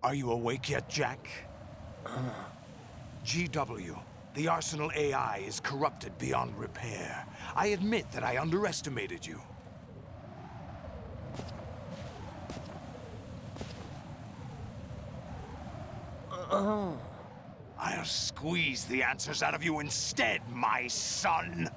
Are you awake yet, Jack? GW, the Arsenal AI is corrupted beyond repair. I admit that I underestimated you. I'll squeeze the answers out of you instead, my son!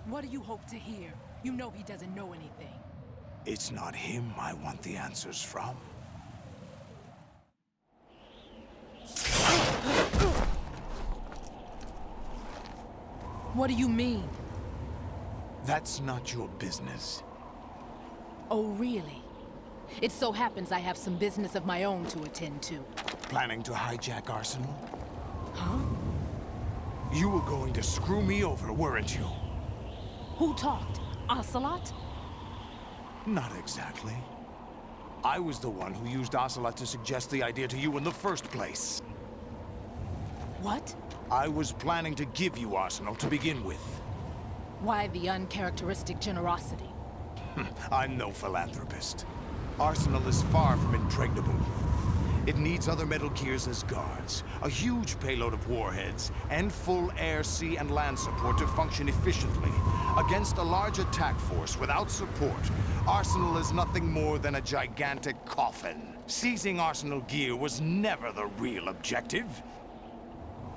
What do you hope to hear? You know he doesn't know anything. It's not him I want the answers from. What do you mean? That's not your business. Oh, really? It so happens I have some business of my own to attend to. Planning to hijack Arsenal? Huh? You were going to screw me over, weren't you? Who talked? Ocelot? Not exactly. I was the one who used Ocelot to suggest the idea to you in the first place. What? I was planning to give you Arsenal to begin with. Why the uncharacteristic generosity? I'm no philanthropist. Arsenal is far from impregnable. It needs other Metal Gears as guards, a huge payload of warheads, and full air, sea, and land support to function efficiently. Against a large attack force without support, Arsenal is nothing more than a gigantic coffin. Seizing Arsenal gear was never the real objective.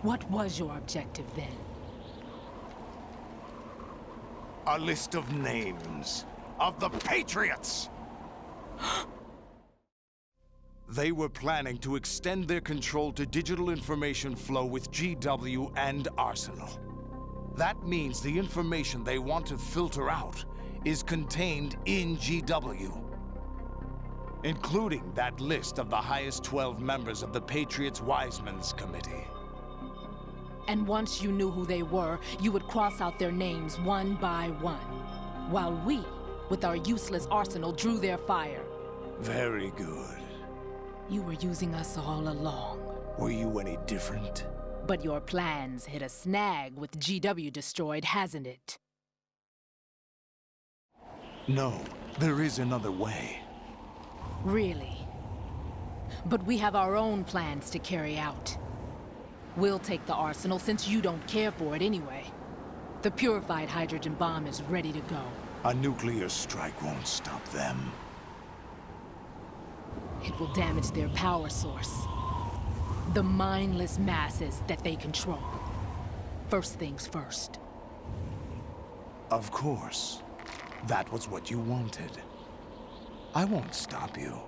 What was your objective then? A list of names of the Patriots! They were planning to extend their control to digital information flow with GW and Arsenal. That means the information they want to filter out is contained in GW, including that list of the highest 12 members of the Patriots Wiseman's Committee. And once you knew who they were, you would cross out their names one by one, while we, with our useless arsenal, drew their fire. Very good. You were using us all along. Were you any different? But your plans hit a snag with GW destroyed, hasn't it? No, there is another way. Really? But we have our own plans to carry out. We'll take the arsenal since you don't care for it anyway. The purified hydrogen bomb is ready to go. A nuclear strike won't stop them. It will damage their power source. The mindless masses that they control. First things first. Of course. That was what you wanted. I won't stop you.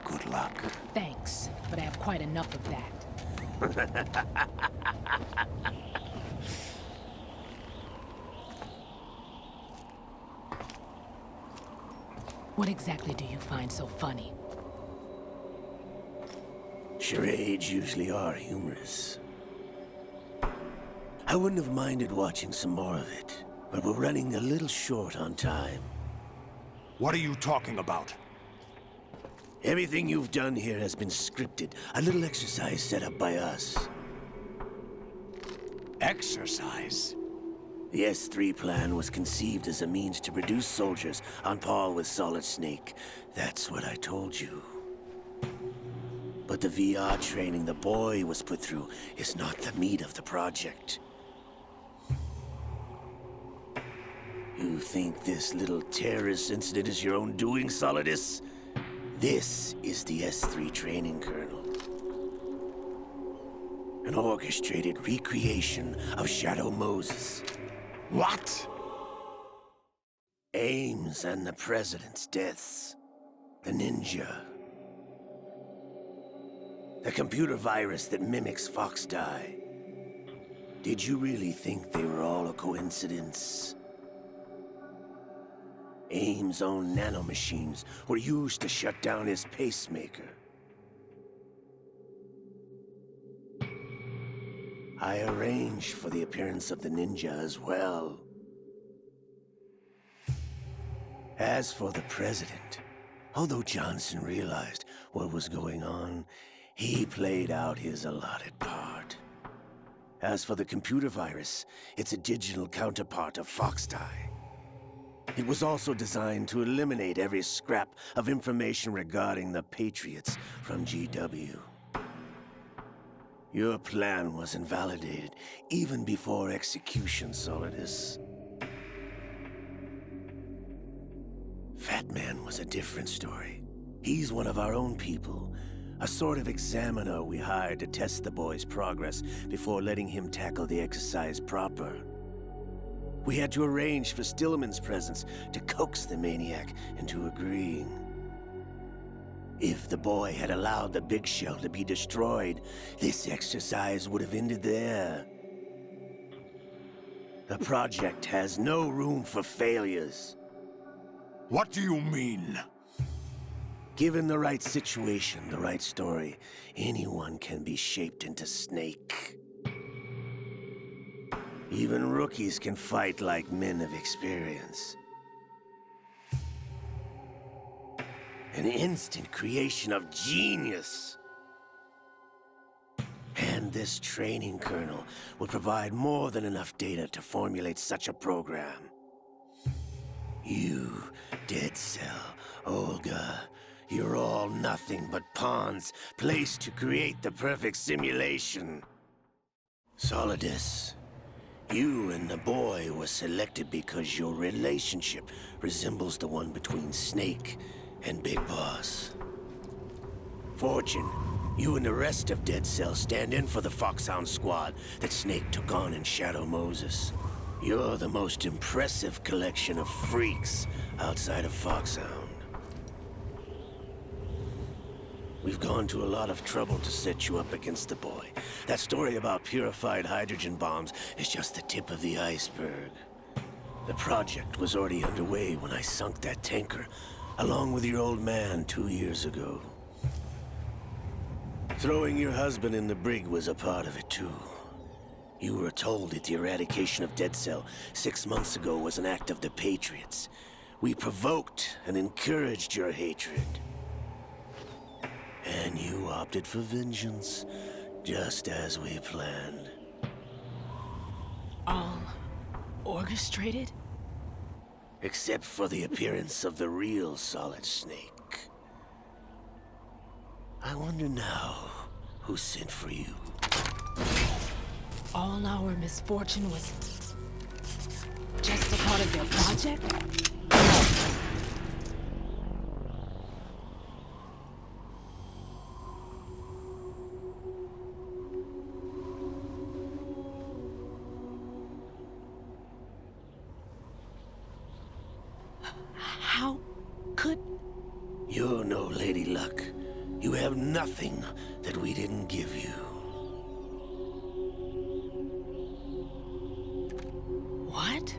Good luck. Thanks, but I have quite enough of that. What exactly do you find so funny? Charades usually are humorous. I wouldn't have minded watching some more of it, but we're running a little short on time. What are you talking about? Everything you've done here has been scripted, a little exercise set up by us. Exercise? The S3 plan was conceived as a means to produce soldiers on par with Solid Snake. That's what I told you. But the VR training the boy was put through is not the meat of the project. You think this little terrorist incident is your own doing, Solidus? This is the S3 training kernel. An orchestrated recreation of Shadow Moses. What? Ames and the President's deaths. The ninja. The computer virus that mimics Fox Die. Did you really think they were all a coincidence? Ames' own nanomachines were used to shut down his pacemaker. I arranged for the appearance of the ninja as well. As for the President, Although Johnson realized what was going on, he played out his allotted part. As for the computer virus, it's a digital counterpart of Foxdie. It was also designed to eliminate every scrap of information regarding the Patriots from GW. Your plan was invalidated even before execution, Solidus. Fat Man was a different story. He's one of our own people, a sort of examiner we hired to test the boy's progress before letting him tackle the exercise proper. We had to arrange for Stillman's presence to coax the maniac into agreeing. If the boy had allowed the big shell to be destroyed, this exercise would have ended there. The project has no room for failures. What do you mean? Given the right situation, the right story, anyone can be shaped into Snake. Even rookies can fight like men of experience. An instant creation of genius. And this training kernel would provide more than enough data to formulate such a program. You, Dead Cell, Olga, you're all nothing but pawns placed to create the perfect simulation. Solidus, you and the boy were selected because your relationship resembles the one between Snake and Big Boss. Fortune, you and the rest of Dead Cell stand in for the Foxhound squad that Snake took on in Shadow Moses. You're the most impressive collection of freaks outside of Foxhound. We've gone to a lot of trouble to set you up against the boy. That story about purified hydrogen bombs is just the tip of the iceberg. The project was already underway when I sunk that tanker, along with your old man 2 years ago. Throwing your husband in the brig was a part of it too. You were told that the eradication of Dead Cell 6 months ago was an act of the Patriots. We provoked and encouraged your hatred. And you opted for vengeance, just as we planned. All orchestrated? Except for the appearance of the real Solid Snake. I wonder now who sent for you. All our misfortune was just a part of their project? How could... You're no Lady Luck. You have nothing that we didn't give you. What?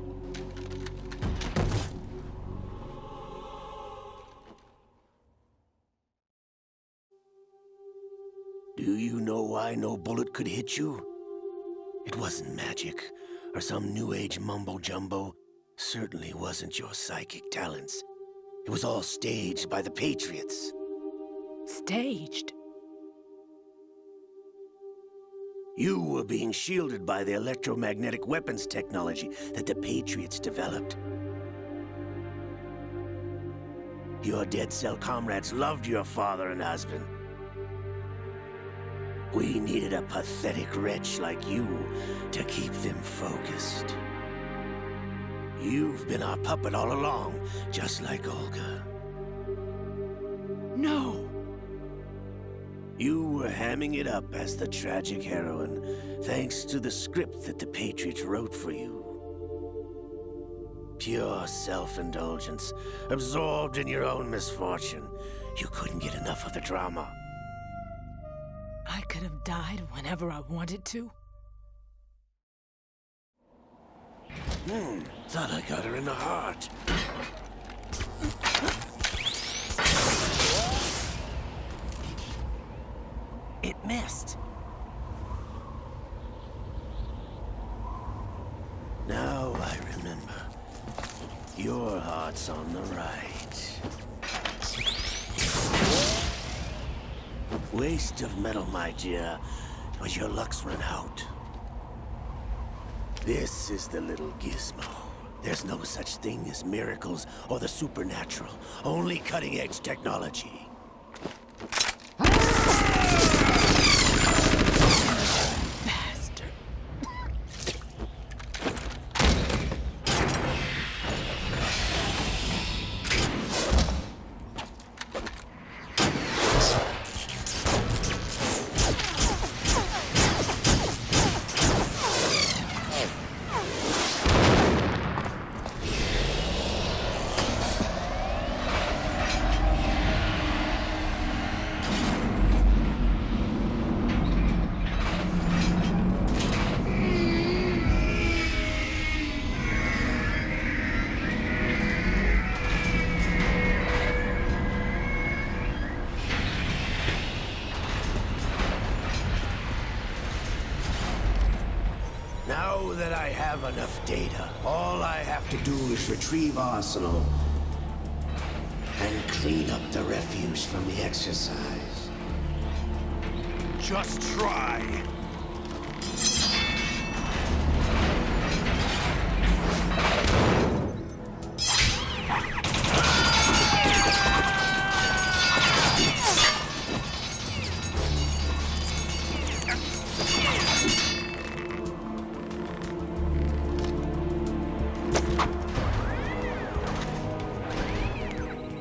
Do you know why no bullet could hit you? It wasn't magic, or some new age mumbo-jumbo. Certainly wasn't your psychic talents. It was all staged by the Patriots. Staged? You were being shielded by the electromagnetic weapons technology that the Patriots developed. Your Dead Cell comrades loved your father and husband. We needed a pathetic wretch like you to keep them focused. You've been our puppet all along, just like Olga. No! You were hamming it up as the tragic heroine, thanks to the script that the Patriots wrote for you. Pure self-indulgence, absorbed in your own misfortune. You couldn't get enough of the drama. I could have died whenever I wanted to. Thought I got her in the heart. It missed. Now I remember. Your heart's on the right. Waste of metal, my dear, but your luck's run out. This is the little gizmo. There's no such thing as miracles or the supernatural, only cutting-edge technology. Bastard. Now that I have enough data, all I have to do is retrieve Arsenal and clean up the refuse from the exercise. Just try.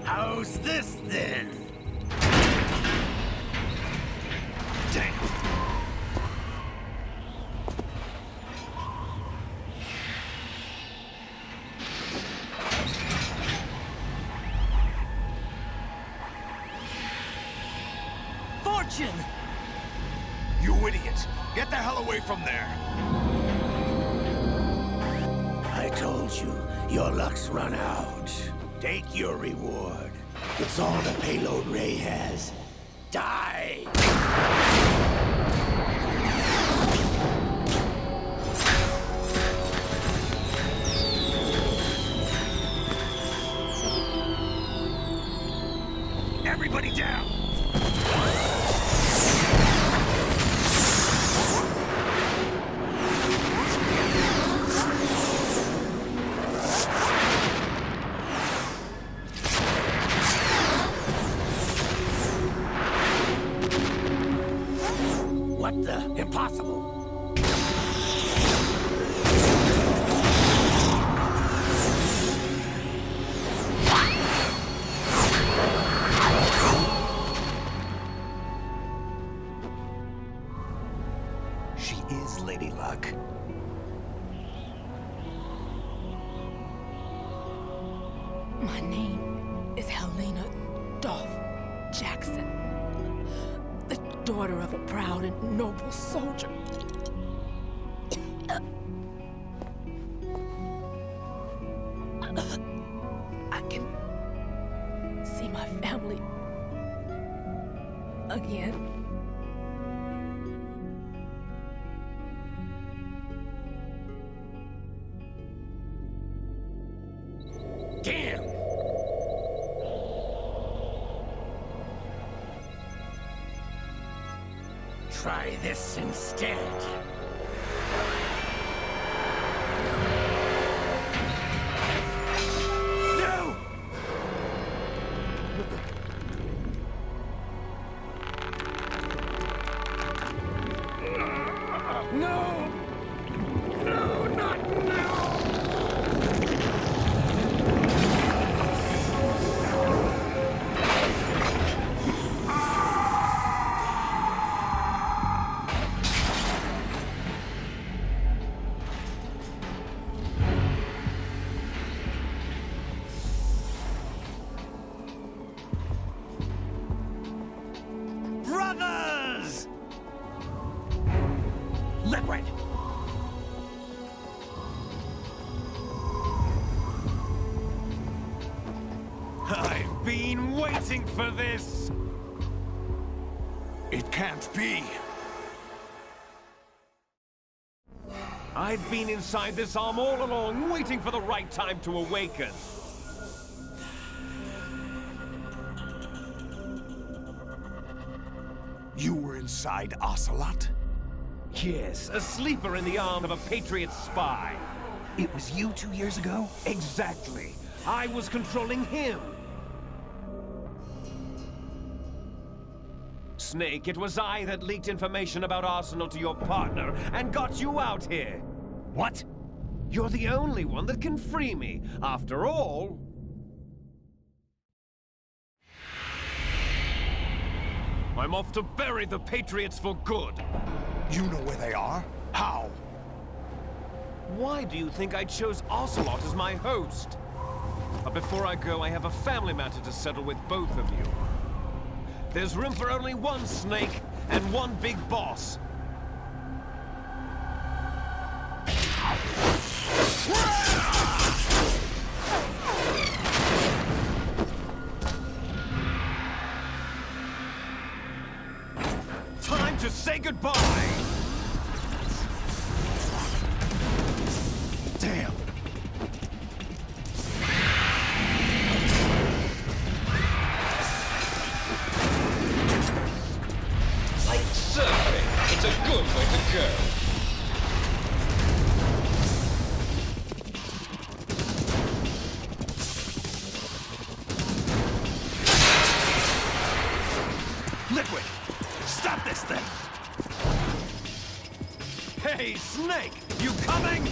How's this then? Damn. Fortune! You idiot! Get the hell away from there! I told you, your luck's run out. Take your reward. It's all the payload Ray has. Die! Everybody down! What the? Impossible! She is Lady Luck. My name is Helena Dolph Jackson, the daughter of a proud and noble soldier. I can see my family again. Damn! Try this instead. No! No! No, not now! Brothers! Liquid! I've been waiting for this! It can't be! I've been inside this arm all along, waiting for the right time to awaken. You were inside Ocelot? Yes, a sleeper in the arm of a Patriot spy. It was you 2 years ago? Exactly. I was controlling him. Snake, it was I that leaked information about Arsenal to your partner and got you out here. What? You're the only one that can free me. After all... I'm off to bury the Patriots for good. You know where they are? How? Why do you think I chose Ocelot as my host? But before I go, I have a family matter to settle with both of you. There's room for only one Snake and one big boss. Time to say goodbye! Damn! Like surfing, it's a good way to go. Liquid! Stop this thing! Hey, Snake! You coming?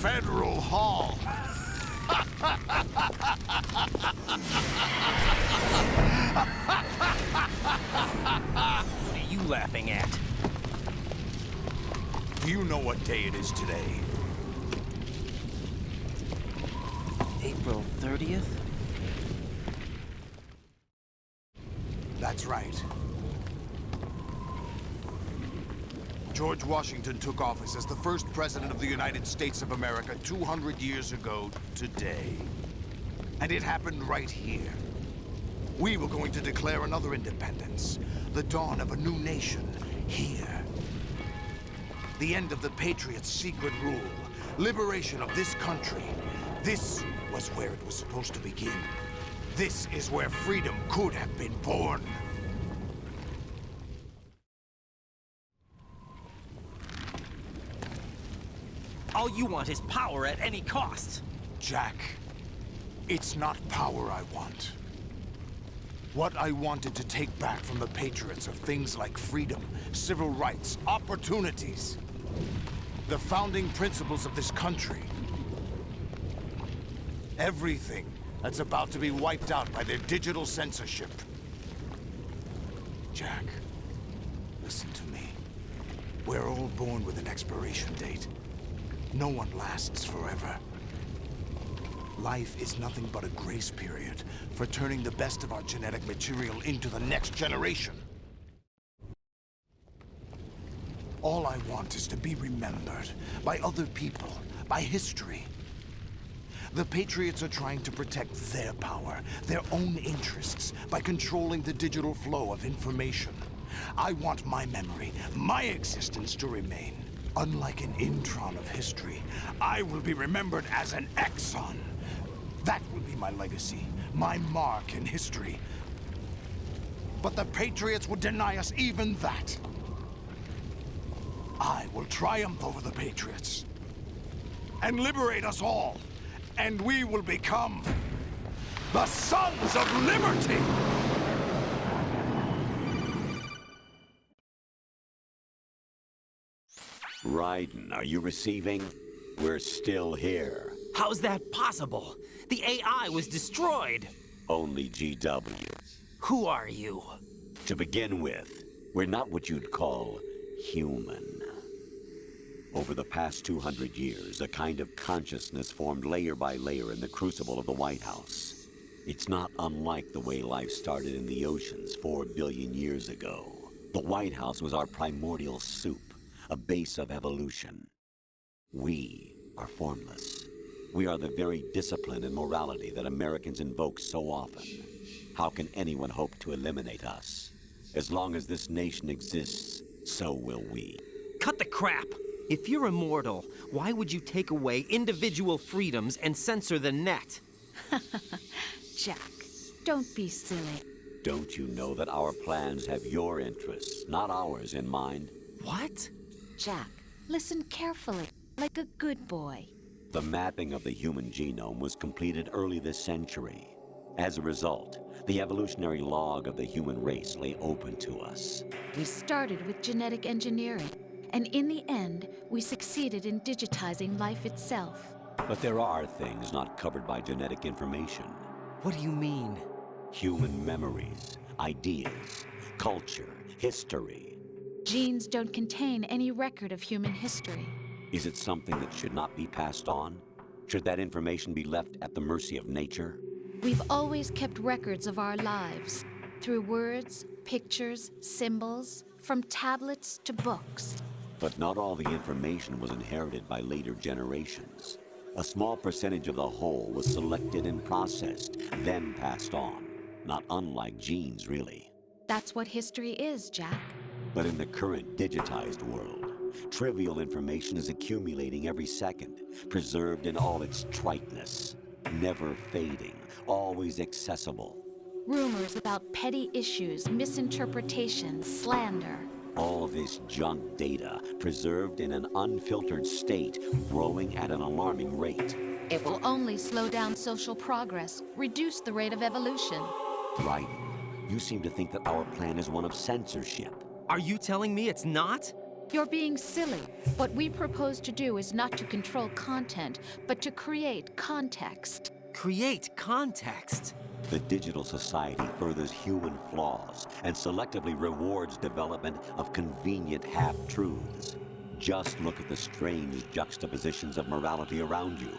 Federal Hall. What are you laughing at? Do you know what day it is today? April 30th? That's right. George Washington took office as the first president of the United States of America 200 years ago today. And it happened right here. We were going to declare another independence, the dawn of a new nation, here. The end of the Patriots' secret rule, liberation of this country. This was where it was supposed to begin. This is where freedom could have been born. All you want is power at any cost. Jack, it's not power I want. What I wanted to take back from the Patriots are things like freedom, civil rights, opportunities. The founding principles of this country. Everything that's about to be wiped out by their digital censorship. Jack, listen to me. We're all born with an expiration date. No one lasts forever. Life is nothing but a grace period for turning the best of our genetic material into the next generation. All I want is to be remembered by other people, by history. The Patriots are trying to protect their power, their own interests, by controlling the digital flow of information. I want my memory, my existence to remain. Unlike an intron of history, I will be remembered as an exon. That will be my legacy, my mark in history. But the Patriots would deny us even that. I will triumph over the Patriots and liberate us all, and we will become the Sons of Liberty! Raiden, are you receiving? We're still here. How's that possible? The AI was destroyed. Only GW. Who are you? To begin with, we're not what you'd call human. Over the past 200 years, a kind of consciousness formed layer by layer in the crucible of the White House. It's not unlike the way life started in the oceans 4 billion years ago. The White House was our primordial soup, a base of evolution. We are formless. We are the very discipline and morality that Americans invoke so often. How can anyone hope to eliminate us? As long as this nation exists, so will we. Cut the crap! If you're immortal, why would you take away individual freedoms and censor the net? Jack, don't be silly. Don't you know that our plans have your interests, not ours, in mind? What? Jack, listen carefully, like a good boy. The mapping of the human genome was completed early this century. As a result, the evolutionary log of the human race lay open to us. We started with genetic engineering, and in the end, we succeeded in digitizing life itself. But there are things not covered by genetic information. What do you mean? Human memories, ideas, culture, history. Genes don't contain any record of human history. Is it something that should not be passed on? Should that information be left at the mercy of nature? We've always kept records of our lives, through words, pictures, symbols, from tablets to books. But not all the information was inherited by later generations. A small percentage of the whole was selected and processed, then passed on. Not unlike genes, really. That's what history is, Jack. But in the current digitized world, trivial information is accumulating every second, preserved in all its triteness, never fading, always accessible. Rumors about petty issues, misinterpretations, slander. All this junk data, preserved in an unfiltered state, growing at an alarming rate. It will only slow down social progress, reduce the rate of evolution. Right. You seem to think that our plan is one of censorship. Are you telling me it's not? You're being silly. What we propose to do is not to control content, but to create context. Create context. The digital society furthers human flaws and selectively rewards development of convenient half-truths. Just look at the strange juxtapositions of morality around you.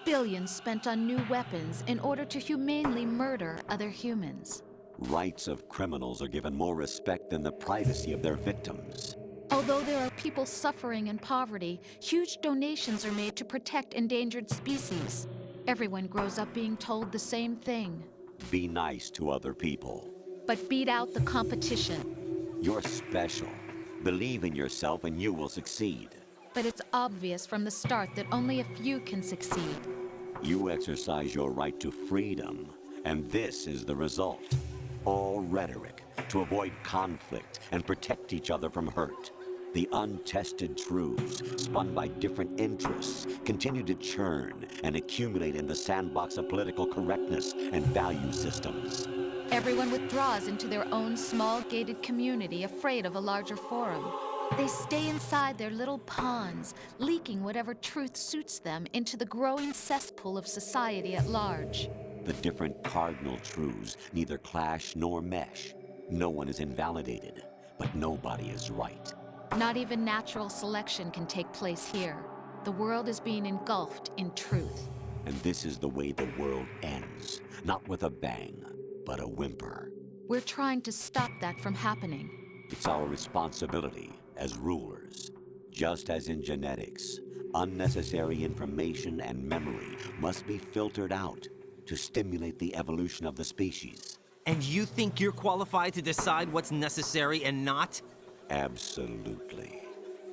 Billions spent on new weapons in order to humanely murder other humans. Rights of criminals are given more respect than the privacy of their victims. Although there are people suffering in poverty, huge donations are made to protect endangered species. Everyone grows up being told the same thing. Be nice to other people. But beat out the competition. You're special. Believe in yourself and you will succeed. But it's obvious from the start that only a few can succeed. You exercise your right to freedom, and this is the result. All rhetoric to avoid conflict and protect each other from hurt. The untested truths, spun by different interests, continue to churn and accumulate in the sandbox of political correctness and value systems. Everyone withdraws into their own small gated community, afraid of a larger forum. They stay inside their little ponds, leaking whatever truth suits them into the growing cesspool of society at large. The different cardinal truths neither clash nor mesh. No one is invalidated, but nobody is right. Not even natural selection can take place here. The world is being engulfed in truth. And this is the way the world ends. Not with a bang, but a whimper. We're trying to stop that from happening. It's our responsibility as rulers. Just as in genetics, Unnecessary information and memory must be filtered out to stimulate the evolution of the species. And you think you're qualified to decide what's necessary and not? Absolutely.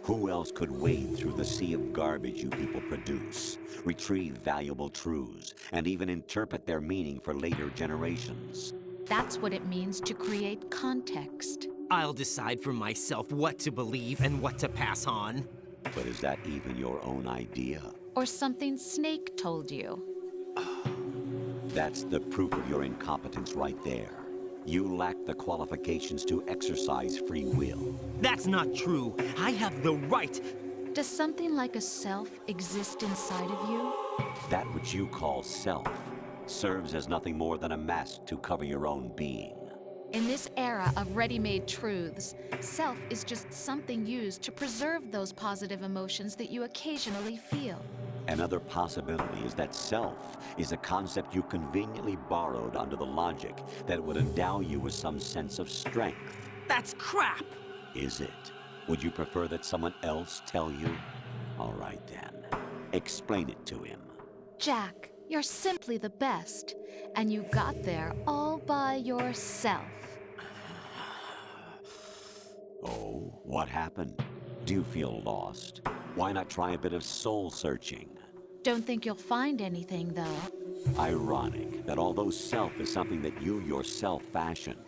Who else could wade through the sea of garbage you people produce, retrieve valuable truths, and even interpret their meaning for later generations? That's what it means to create context. I'll decide for myself what to believe and what to pass on. But is that even your own idea? Or something Snake told you. That's the proof of your incompetence right there. You lack the qualifications to exercise free will. That's not true. I have the right. Does something like a self exist inside of you? That which you call self serves as nothing more than a mask to cover your own being. In this era of ready-made truths, self is just something used to preserve those positive emotions that you occasionally feel. Another possibility is that self is a concept you conveniently borrowed under the logic that would endow you with some sense of strength. That's crap! Is it? Would you prefer that someone else tell you? All right then. Explain it to him. Jack, you're simply the best, and you got there all by yourself. Oh, what happened? Do you feel lost? Why not try a bit of soul searching? Don't think you'll find anything, though. Ironic that although self is something that you yourself fashioned,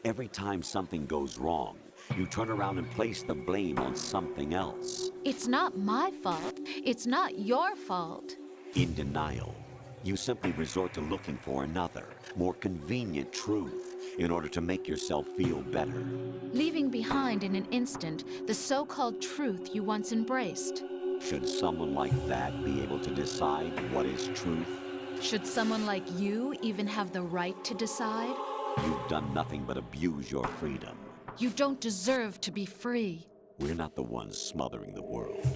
every time something goes wrong, you turn around and place the blame on something else. It's not my fault. It's not your fault. In denial, you simply resort to looking for another, more convenient truth in order to make yourself feel better. Leaving behind in an instant the so-called truth you once embraced. Should someone like that be able to decide what is truth? Should someone like you even have the right to decide? You've done nothing but abuse your freedom. You don't deserve to be free. We're not the ones smothering the world.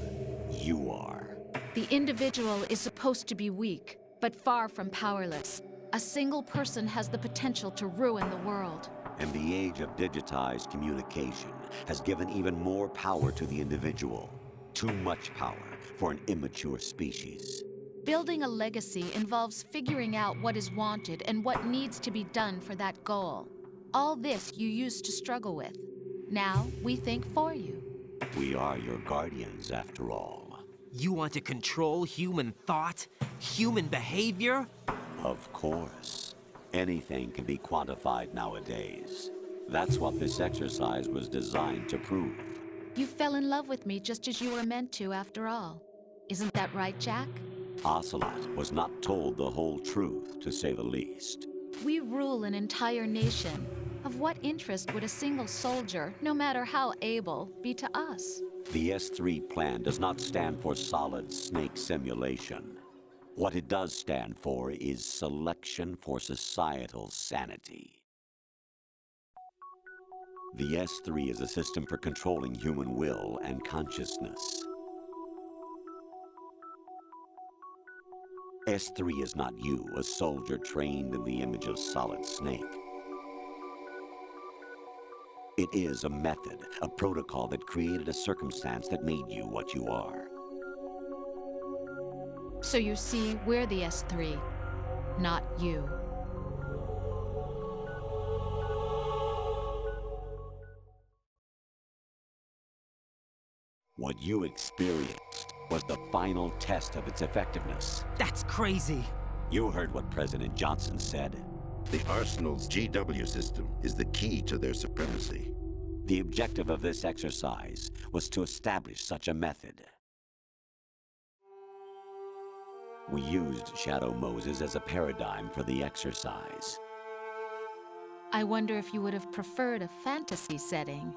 You are. The individual is supposed to be weak, but far from powerless. A single person has the potential to ruin the world. And the age of digitized communication has given even more power to the individual. Too much power for an immature species. Building a legacy involves figuring out what is wanted and what needs to be done for that goal. All this you used to struggle with. Now we think for you. We are your guardians, after all. You want to control human thought? Human behavior? Of course. Anything can be quantified nowadays. That's what this exercise was designed to prove. You fell in love with me just as you were meant to, after all. Isn't that right, Jack? Ocelot was not told the whole truth, to say the least. We rule an entire nation. Of what interest would a single soldier, no matter how able, be to us? The S3 plan does not stand for solid snake simulation. What it does stand for is selection for societal sanity. The S3 is a system for controlling human will and consciousness. S3 is not you, a soldier trained in the image of Solid Snake. It is a method, a protocol that created a circumstance that made you what you are. So you see, we're the S3, not you. What you experienced was the final test of its effectiveness. That's crazy. You heard what President Johnson said. The Arsenal's GW system is the key to their supremacy. The objective of this exercise was to establish such a method. We used Shadow Moses as a paradigm for the exercise. I wonder if you would have preferred a fantasy setting.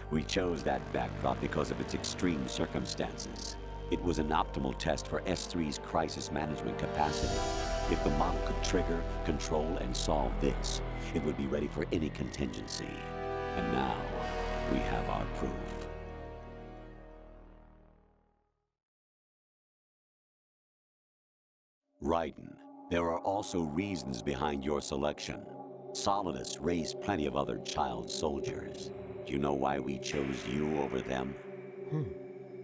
We chose that backdrop because of its extreme circumstances. It was an optimal test for S3's crisis management capacity. If the model could trigger, control, and solve this, it would be ready for any contingency. And now, we have our proof. Raiden, there are also reasons behind your selection. Solidus raised plenty of other child soldiers. Do you know why we chose you over them?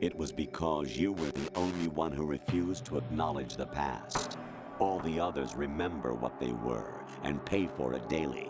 It was because you were the only one who refused to acknowledge the past. All the others remember what they were and pay for it daily.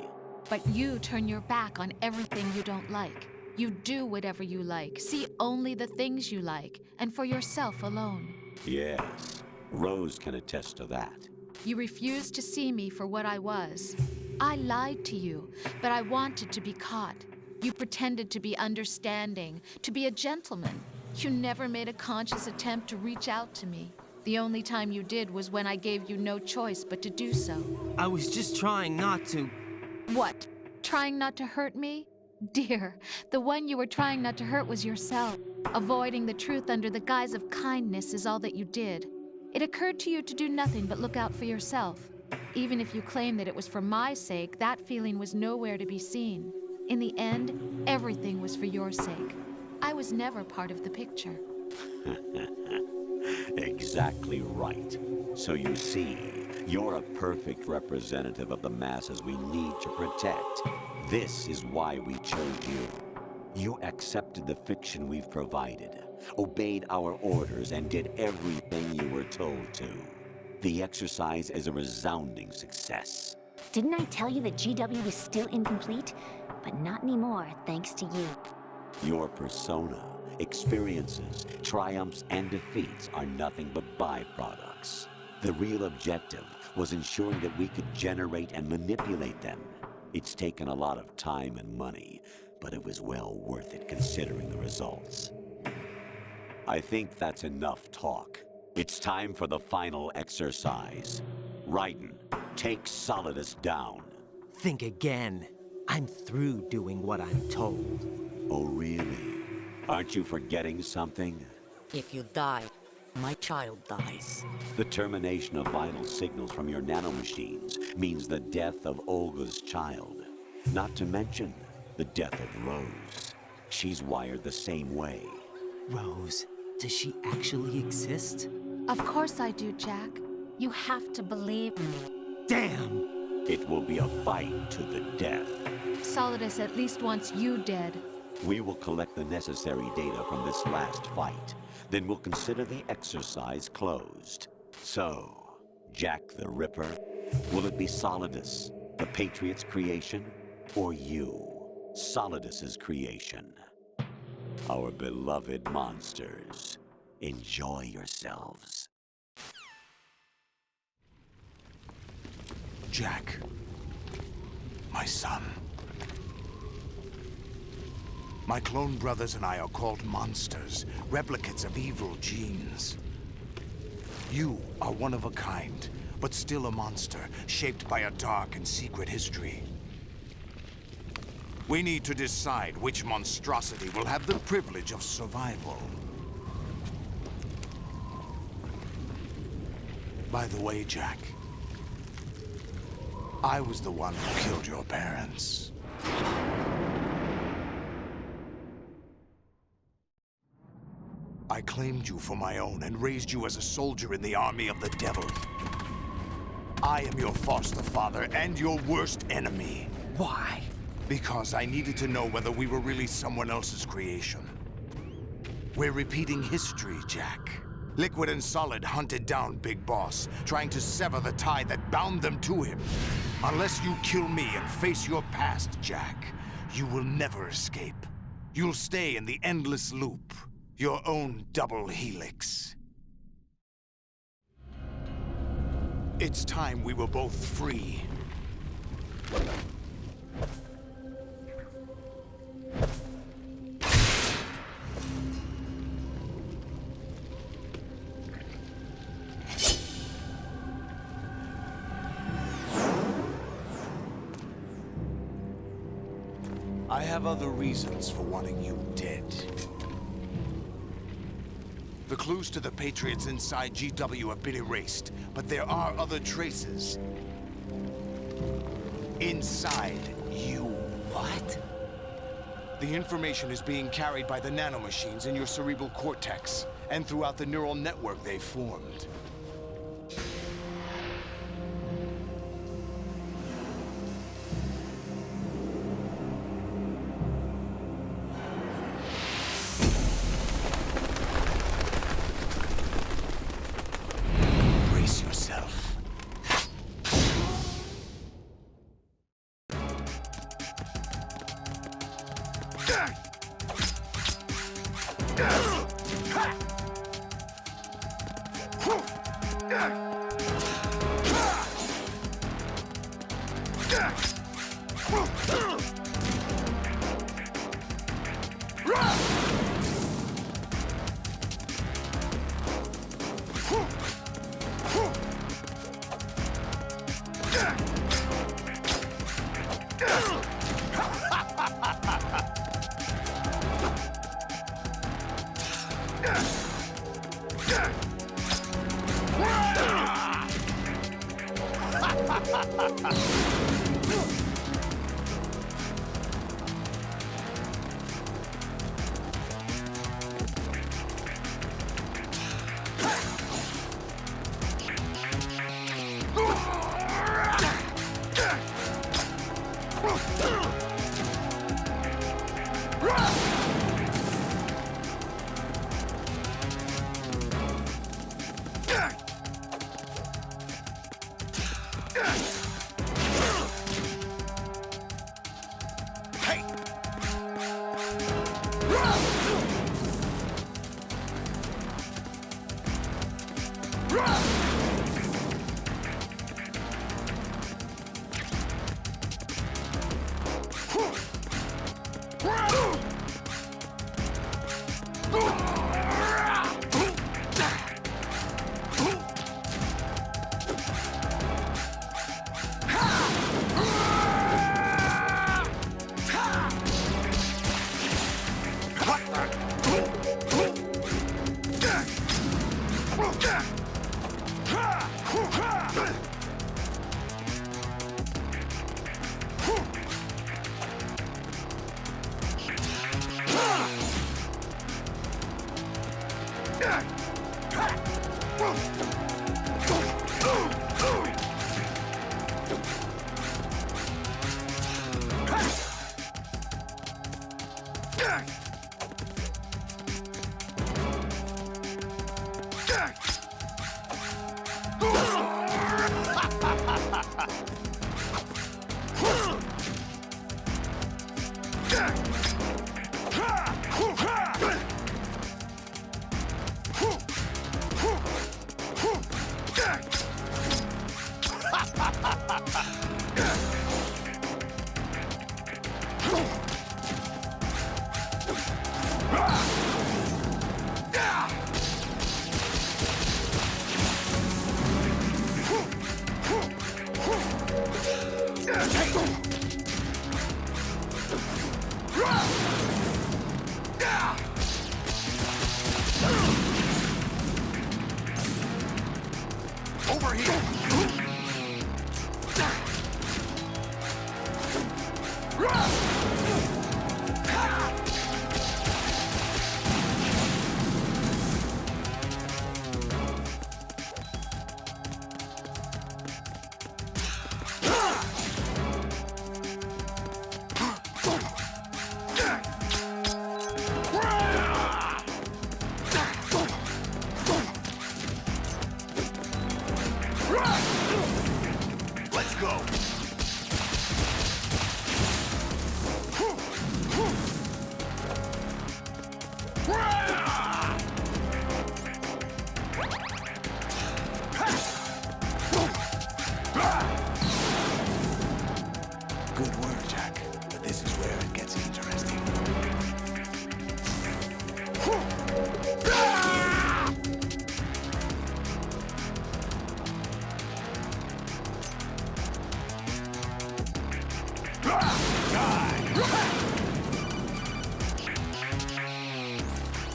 But you turn your back on everything you don't like. You do whatever you like, see only the things you like, and for yourself alone. Yes, Rose can attest to that. You refused to see me for what I was. I lied to you, but I wanted to be caught. You pretended to be understanding, to be a gentleman. You never made a conscious attempt to reach out to me. The only time you did was when I gave you no choice but to do so. I was just trying not to. What? Trying not to hurt me? Dear, the one you were trying not to hurt was yourself. Avoiding the truth under the guise of kindness is all that you did. It occurred to you to do nothing but look out for yourself. Even if you claim that it was for my sake, that feeling was nowhere to be seen. In the end, everything was for your sake. I was never part of the picture. Exactly right. So you see, you're a perfect representative of the masses we need to protect. This is why we chose you. You accepted the fiction we've provided, obeyed our orders, and did everything you were told to. The exercise is a resounding success. Didn't I tell you that GW was still incomplete? But not anymore, thanks to you. Your persona, experiences, triumphs, and defeats are nothing but byproducts. The real objective was ensuring that we could generate and manipulate them. It's taken a lot of time and money, but it was well worth it considering the results. I think that's enough talk. It's time for the final exercise. Raiden, take Solidus down. Think again. I'm through doing what I'm told. Oh, really? Aren't you forgetting something? If you die, my child dies. The termination of vital signals from your nanomachines means the death of Olga's child. Not to mention the death of Rose. She's wired the same way. Rose, does she actually exist? Of course I do, Jack. You have to believe me. Damn! It will be a fight to the death. Solidus at least wants you dead. We will collect the necessary data from this last fight. Then we'll consider the exercise closed. So, Jack the Ripper, will it be Solidus, the Patriot's creation, or you, Solidus's creation? Our beloved monsters, enjoy yourselves. Jack, my son. My clone brothers and I are called monsters, replicates of evil genes. You are one of a kind, but still a monster, shaped by a dark and secret history. We need to decide which monstrosity will have the privilege of survival. By the way, Jack, I was the one who killed your parents. I claimed you for my own and raised you as a soldier in the army of the devil. I am your foster father and your worst enemy. Why? Because I needed to know whether we were really someone else's creation. We're repeating history, Jack. Liquid and Solid hunted down Big Boss, trying to sever the tie that bound them to him. Unless you kill me and face your past, Jack, you will never escape. You'll stay in the endless loop, your own double helix. It's time we were both free. I have other reasons for wanting you dead. The clues to the Patriots inside GW have been erased, but there are other traces. Inside you. What? The information is being carried by the nanomachines in your cerebral cortex, and throughout the neural network they formed.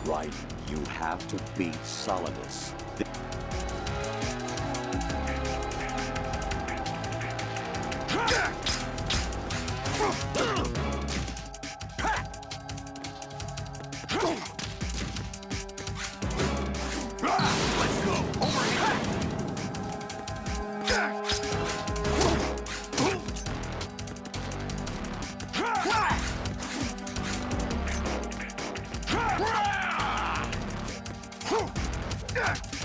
Right, you have to beat Solidus. Yeah!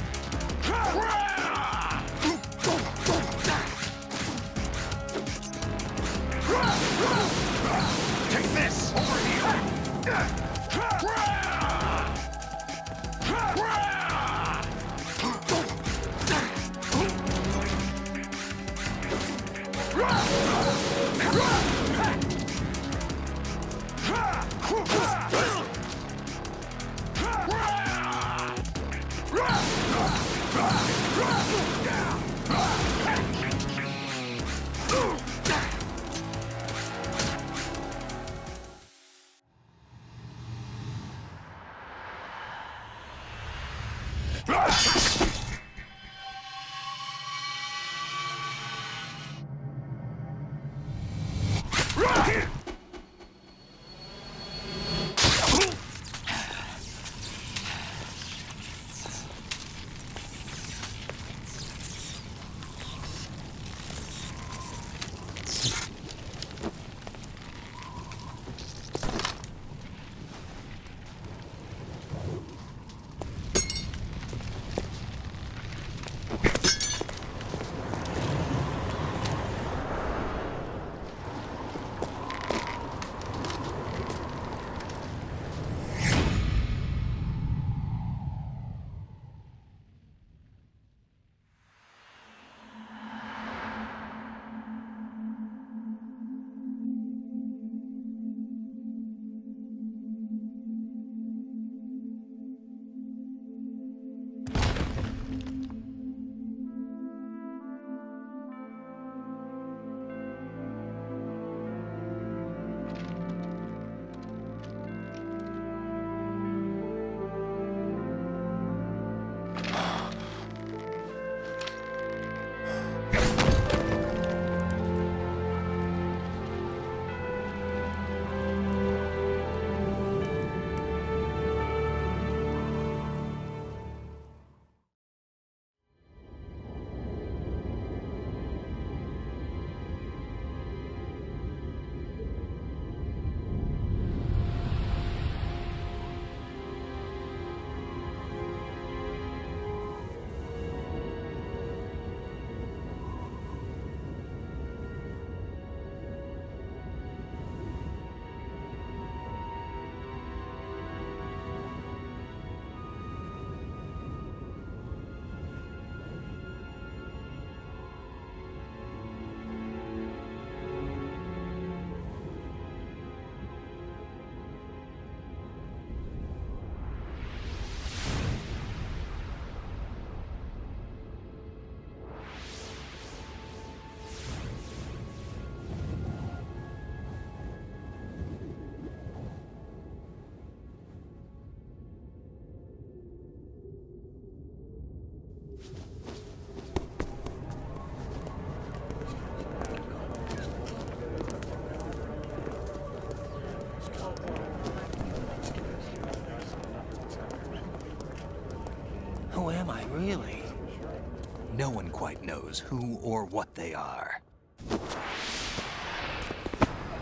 No one quite knows who or what they are.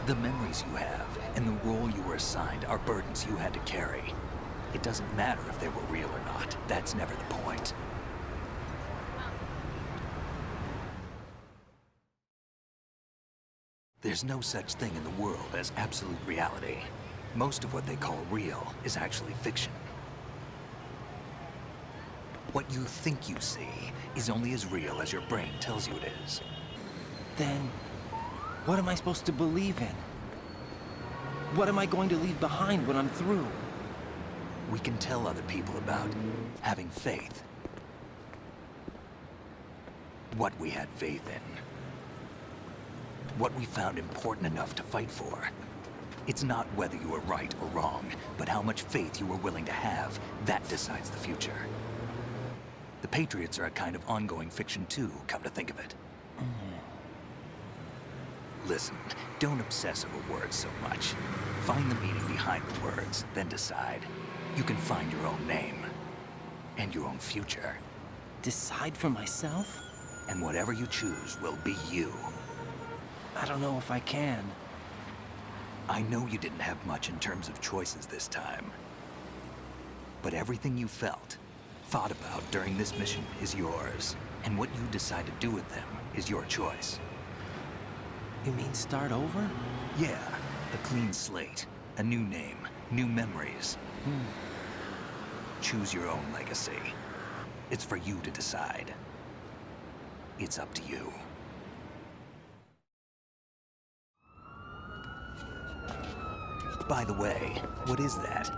The memories you have and the role you were assigned are burdens you had to carry. It doesn't matter if they were real or not. That's never the point. There's no such thing in the world as absolute reality. Most of what they call real is actually fiction. What you think you see is only as real as your brain tells you it is. Then, what am I supposed to believe in? What am I going to leave behind when I'm through? We can tell other people about having faith. What we had faith in. What we found important enough to fight for. It's not whether you were right or wrong, but how much faith you were willing to have. That decides the future. The Patriots are a kind of ongoing fiction too, come to think of it. Listen, don't obsess over words so much. Find the meaning behind the words, then decide. You can find your own name. And your own future. Decide for myself? And whatever you choose will be you. I don't know if I can. I know you didn't have much in terms of choices this time. But everything you felt, thought about during this mission is yours. And what you decide to do with them is your choice. You mean start over? Yeah, a clean slate, a new name, new memories. Choose your own legacy. It's for you to decide. It's up to you. By the way, what is that?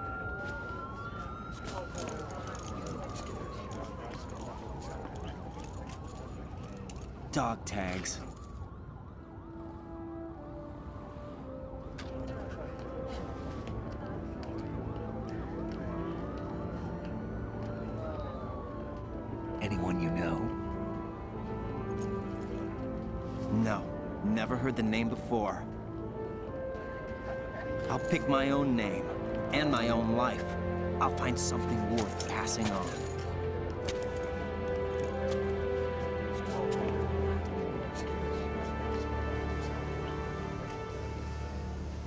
Dog tags. Anyone you know? No, never heard the name before. I'll pick my own name, and my own life. I'll find something worth passing on.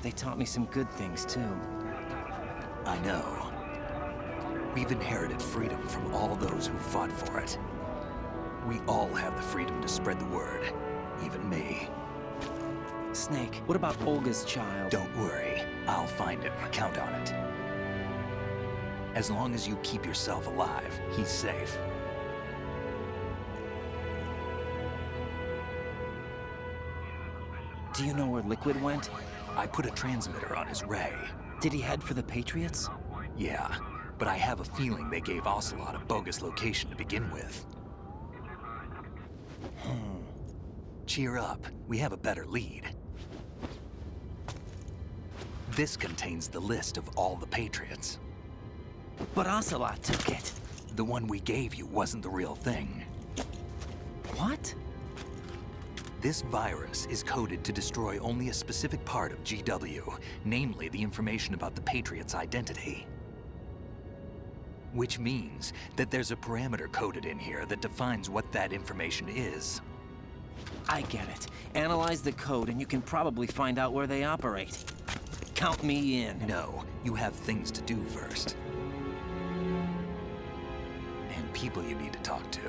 They taught me some good things, too. I know. We've inherited freedom from all those who fought for it. We all have the freedom to spread the word, even me. Snake, what about Olga's child? Don't worry, I'll find him. Count on it. As long as you keep yourself alive, he's safe. Do you know where Liquid went? I put a transmitter on his ray. Did he head for the Patriots? Yeah, but I have a feeling they gave Ocelot a bogus location to begin with. Cheer up, we have a better lead. This contains the list of all the Patriots. But Ocelot took it. The one we gave you wasn't the real thing. What? This virus is coded to destroy only a specific part of GW, namely the information about the Patriots' identity. Which means that there's a parameter coded in here that defines what that information is. I get it. Analyze the code and you can probably find out where they operate. Count me in. No, you have things to do first. And people you need to talk to.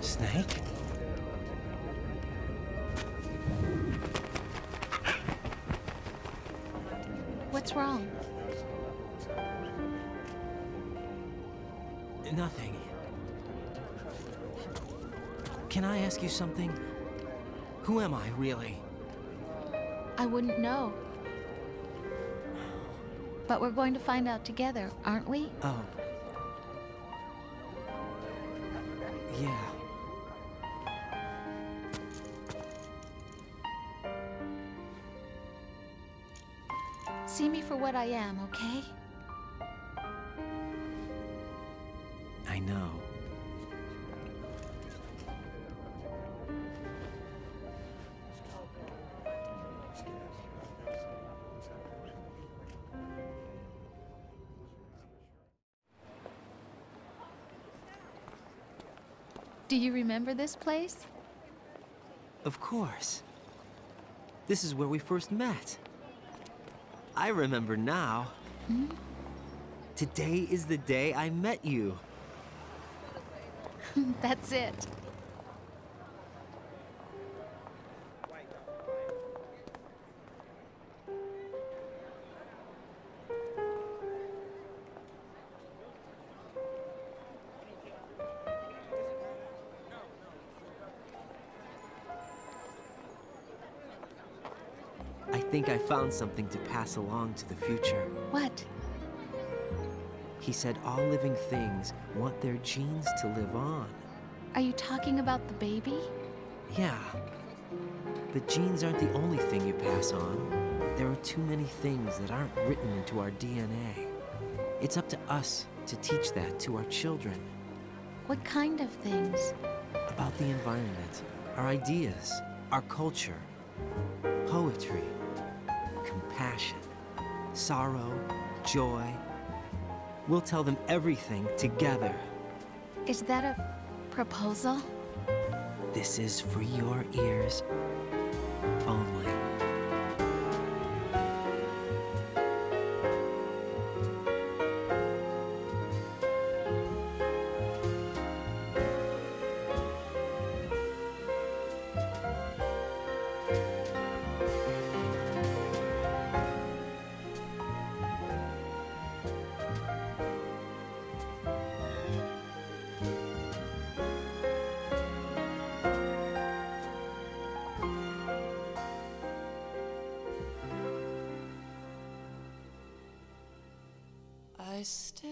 Snake? What's wrong? Nothing. Can I ask you something? Who am I, really? I wouldn't know. But we're going to find out together, aren't we? Oh. Yeah. See me for what I am, okay? I know. Do you remember this place? Of course. This is where we first met. I remember now. Hmm? Today is the day I met you. That's it. I think I found something to pass along to the future. What? He said all living things want their genes to live on. Are you talking about the baby? Yeah. The genes aren't the only thing you pass on. There are too many things that aren't written into our DNA. It's up to us to teach that to our children. What kind of things? About the environment, our ideas, our culture, poetry, compassion, sorrow, joy. We'll tell them everything together. Is that a proposal? This is for your ears only. I stare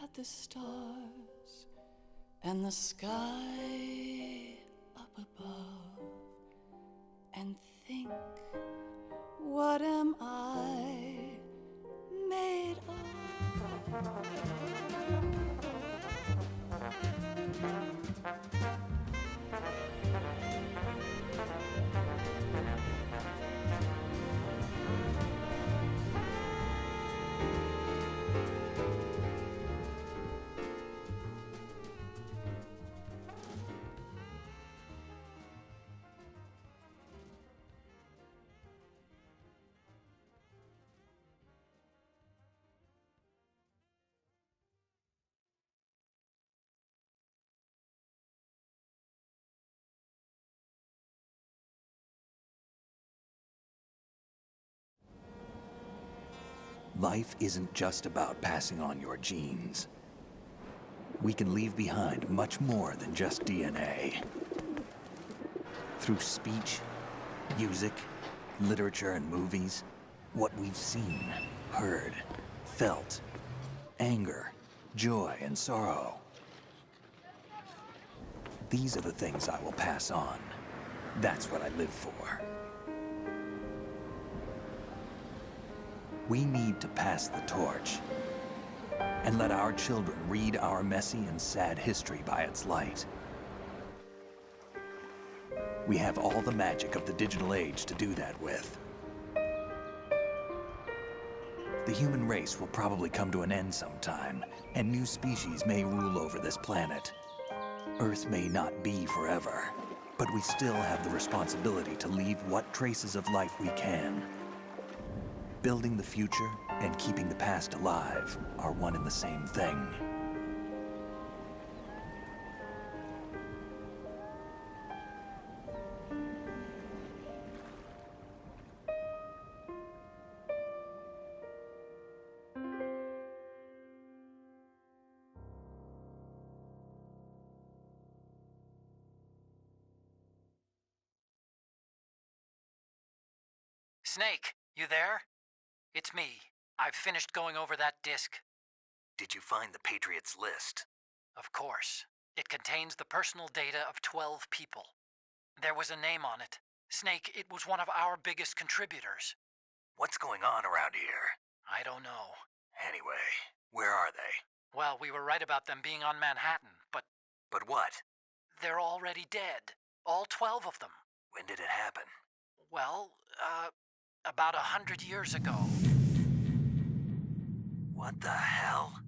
at the stars and the sky up above and think, what am I made of? Life isn't just about passing on your genes. We can leave behind much more than just DNA. Through speech, music, literature, and movies, what we've seen, heard, felt, anger, joy, and sorrow. These are the things I will pass on. That's what I live for. We need to pass the torch and let our children read our messy and sad history by its light. We have all the magic of the digital age to do that with. The human race will probably come to an end sometime, and new species may rule over this planet. Earth may not be forever, but we still have the responsibility to leave what traces of life we can. Building the future and keeping the past alive are one and the same thing. Snake, you there? It's me. I've finished going over that disc. Did you find the Patriots list? Of course. It contains the personal data of 12 people. There was a name on it. Snake, it was one of our biggest contributors. What's going on around here? I don't know. Anyway, where are they? Well, we were right about them being on Manhattan, but... But what? They're already dead. All 12 of them. When did it happen? Well, about 100 years ago. What the hell?